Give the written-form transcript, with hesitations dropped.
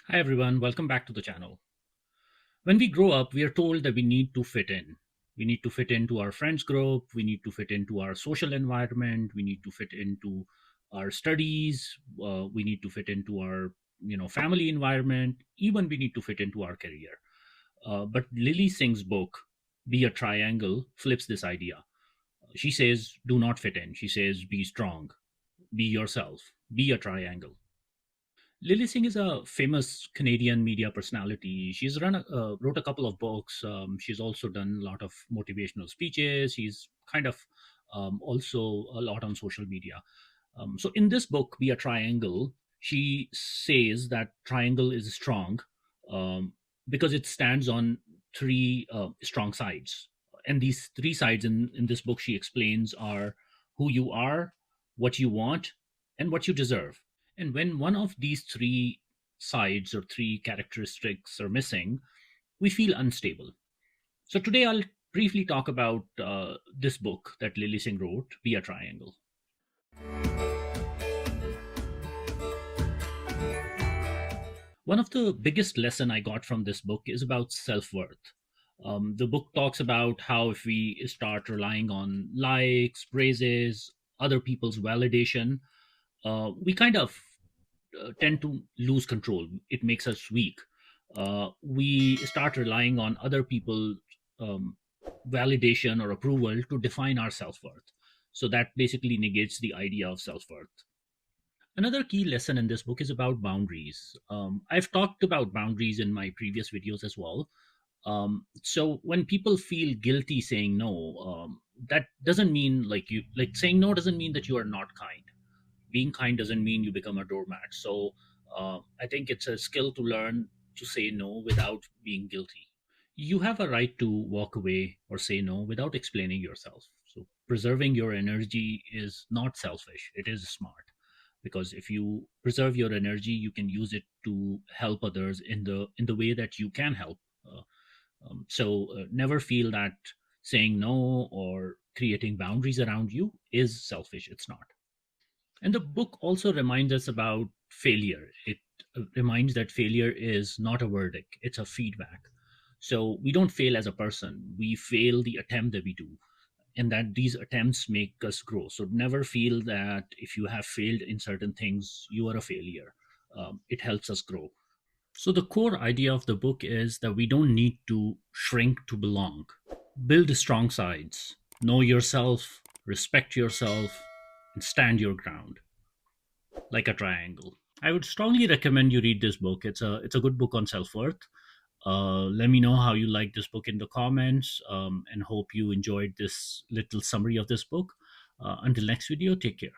Hi everyone, welcome back to the channel. When we grow up, we are told that we need to fit in. We need to fit into our friends group, we need to fit into our social environment, we need to fit into our studies, we need to fit into our family environment, even we need to fit into our career. But Lily Singh's book, Be a Triangle, flips this idea. She says, do not fit in. She says, be strong, be yourself, be a triangle. Lilly Singh is a famous Canadian media personality. She's wrote a couple of books. She's also done a lot of motivational speeches. She's kind of also a lot on social media. So in this book, Be a Triangle, she says that triangle is strong um, because it stands on three strong sides. And these three sides in this book, she explains are who you are, what you want, and what you deserve. And when one of these three sides or three characteristics are missing, we feel unstable. So today I'll briefly talk about this book that Lily Singh wrote, Be a Triangle. One of the biggest lesson I got from this book is about self-worth. The book talks about how if we start relying on likes, praises, other people's validation, we kind of tend to lose control. It makes us weak. We start relying on other people's um, validation or approval to define our self worth. So that basically negates the idea of self worth. Another key lesson in this book is about boundaries. I've talked about boundaries in my previous videos as well. So when people feel guilty saying no, that doesn't mean like saying no doesn't mean that you are not kind. Being kind doesn't mean you become a doormat. So I think it's a skill to learn to say no without being guilty. You have a right to walk away or say no without explaining yourself. So preserving your energy is not selfish, it is smart. Because if you preserve your energy, you can use it to help others in the way that you can help. Never feel that saying no or creating boundaries around you is selfish. It's not. And the book also reminds us about failure. It reminds that failure is not a verdict, it's a feedback. So we don't fail as a person, we fail the attempt that we do, and that these attempts make us grow. So never feel that if you have failed in certain things, you are a failure. It helps us grow. So the core idea of the book is that we don't need to shrink to belong. Build strong sides, know yourself, respect yourself, and stand your ground like a triangle. I would strongly recommend you read this book. It's a good book on self worth. Let me know how you like this book in the comments, and hope you enjoyed this little summary of this book. Until next video, take care.